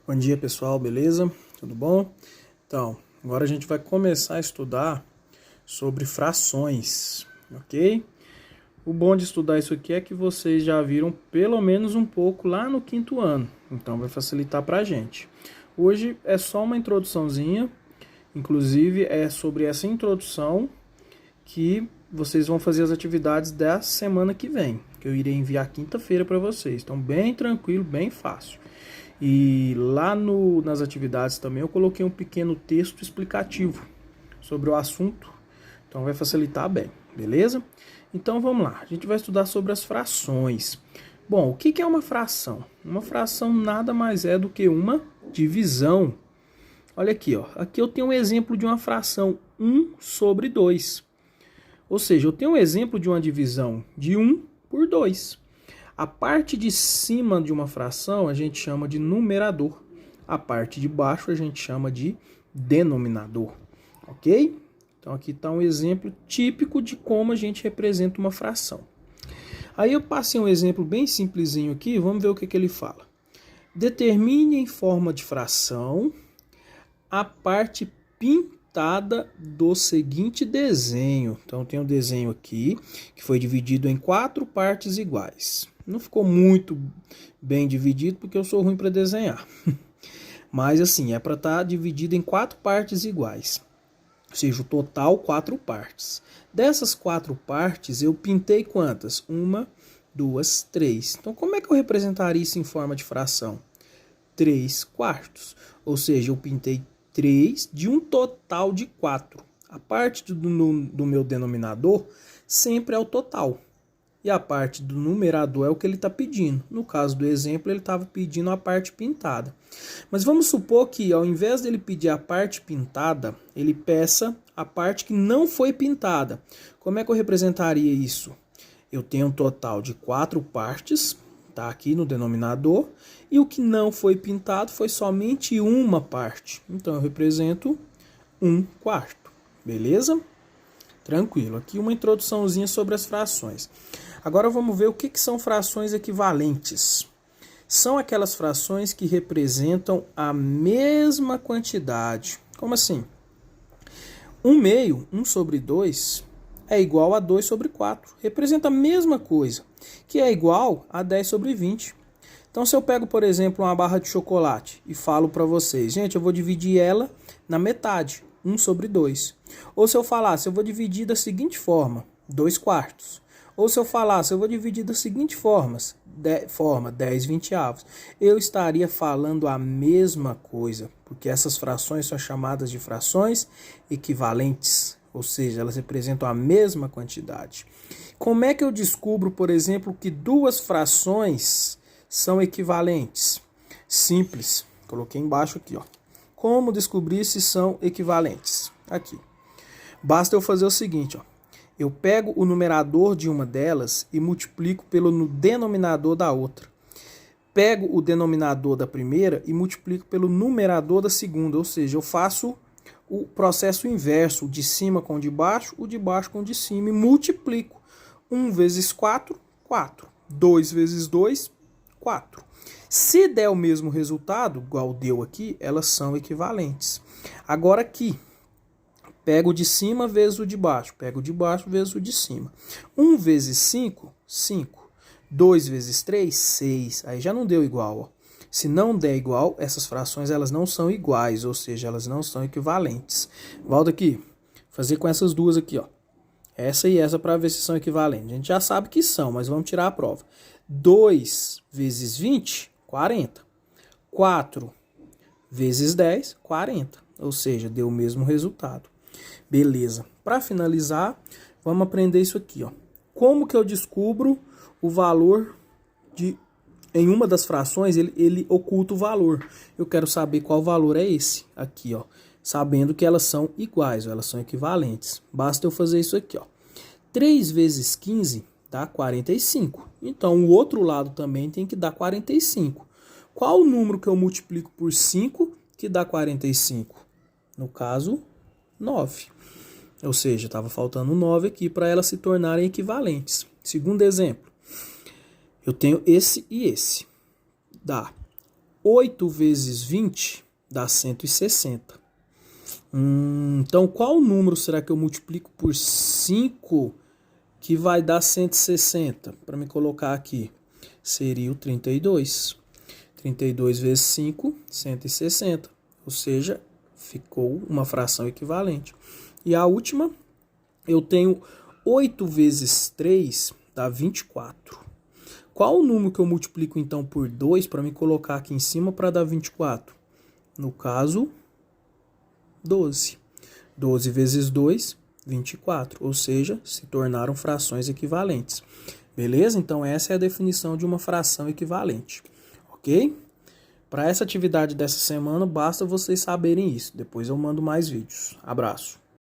Bom dia, pessoal, beleza? Tudo bom? Então, agora a gente vai começar a estudar sobre frações, ok? O bom de estudar isso aqui é que vocês já viram pelo menos um pouco lá no quinto ano, então vai facilitar pra gente. Hoje é só uma introduçãozinha, inclusive é sobre essa introdução que vocês vão fazer as atividades da semana que vem, que eu irei enviar quinta-feira para vocês. Então, bem tranquilo, bem fácil. E lá nas atividades também eu coloquei um pequeno texto explicativo sobre o assunto, então vai facilitar bem, beleza? Então vamos lá, a gente vai estudar sobre as frações. Bom, o que é uma fração? Uma fração nada mais é do que uma divisão. Olha aqui, ó. Aqui eu tenho um exemplo de uma fração 1 sobre 2. Ou seja, eu tenho um exemplo de uma divisão de 1 por 2. A parte de cima de uma fração a gente chama de numerador. A parte de baixo a gente chama de denominador. Ok? Então aqui está um exemplo típico de como a gente representa uma fração. Aí eu passei um exemplo bem simplesinho aqui, vamos ver o que ele fala. Determine em forma de fração a parte pintada do seguinte desenho. Então tem um desenho aqui que foi dividido em 4 partes iguais. Não ficou muito bem dividido porque eu sou ruim para desenhar. Mas assim, é para estar dividido em 4 partes iguais. Ou seja, o total 4 partes. Dessas 4 partes eu pintei quantas? 1, 2, 3. Então como é que eu representaria isso em forma de fração? 3 quartos. Ou seja, eu pintei 3 de um total de 4. A parte do meu denominador sempre é o total. E a parte do numerador é o que ele está pedindo. No caso do exemplo, ele estava pedindo a parte pintada. Mas vamos supor que, ao invés dele pedir a parte pintada, ele peça a parte que não foi pintada. Como é que eu representaria isso? Eu tenho um total de 4 partes, tá aqui no denominador, e o que não foi pintado foi somente uma parte. Então eu represento 1 quarto, beleza? Tranquilo, aqui uma introduçãozinha sobre as frações. Agora vamos ver o que são frações equivalentes. São aquelas frações que representam a mesma quantidade. Como assim? 1 meio, 1 sobre 2, é igual a 2 sobre 4. Representa a mesma coisa, que é igual a 10 sobre 20. Então, se eu pego, por exemplo, uma barra de chocolate e falo para vocês, gente, eu vou dividir ela na metade, 1 sobre 2. Ou se eu falasse, eu vou dividir da seguinte forma, 2 quartos. Ou se eu falasse, eu vou dividir da seguinte forma, 10 vinteavos. Eu estaria falando a mesma coisa, porque essas frações são chamadas de frações equivalentes. Ou seja, elas representam a mesma quantidade. Como é que eu descubro, por exemplo, que duas frações são equivalentes? Simples. Coloquei embaixo aqui, ó. Como descobrir se são equivalentes? Aqui. Basta eu fazer o seguinte, ó. Eu pego o numerador de uma delas e multiplico pelo denominador da outra. Pego o denominador da primeira e multiplico pelo numerador da segunda. Ou seja, eu faço o processo inverso, o de cima com o de baixo com o de cima, e multiplico. 1 vezes 4, 4. 2 vezes 2, 4. Se der o mesmo resultado, igual deu aqui, elas são equivalentes. Agora aqui, pego o de cima vezes o de baixo, pego o de baixo vezes o de cima. 1 vezes 5, 5. 2 vezes 3, 6. Aí já não deu igual, ó. Se não der igual, essas frações elas não são iguais, ou seja, elas não são equivalentes. Volta aqui, fazer com essas duas aqui, ó. Essa e essa para ver se são equivalentes. A gente já sabe que são, mas vamos tirar a prova. 2 vezes 20, 40. 4 vezes 10, 40. Ou seja, deu o mesmo resultado. Beleza. Para finalizar, vamos aprender isso aqui, ó. Como que eu descubro o valor de... Em uma das frações, ele oculta o valor. Eu quero saber qual valor é esse aqui, ó. Sabendo que elas são iguais, elas são equivalentes. Basta eu fazer isso aqui, ó. 3 vezes 15 dá 45. Então, o outro lado também tem que dar 45. Qual o número que eu multiplico por 5 que dá 45? No caso, 9. Ou seja, estava faltando 9 aqui para elas se tornarem equivalentes. Segundo exemplo. Eu tenho esse e esse. Dá 8 vezes 20 dá 160. Então, qual número será que eu multiplico por 5 que vai dar 160? Para me colocar aqui, seria o 32. 32 vezes 5, 160. Ou seja, ficou uma fração equivalente. E a última, eu tenho 8 vezes 3 dá 24. Qual o número que eu multiplico então por 2 para me colocar aqui em cima para dar 24? No caso, 12. 12 vezes 2, 24. Ou seja, se tornaram frações equivalentes. Beleza? Então essa é a definição de uma fração equivalente. Ok? Para essa atividade dessa semana, basta vocês saberem isso. Depois eu mando mais vídeos. Abraço.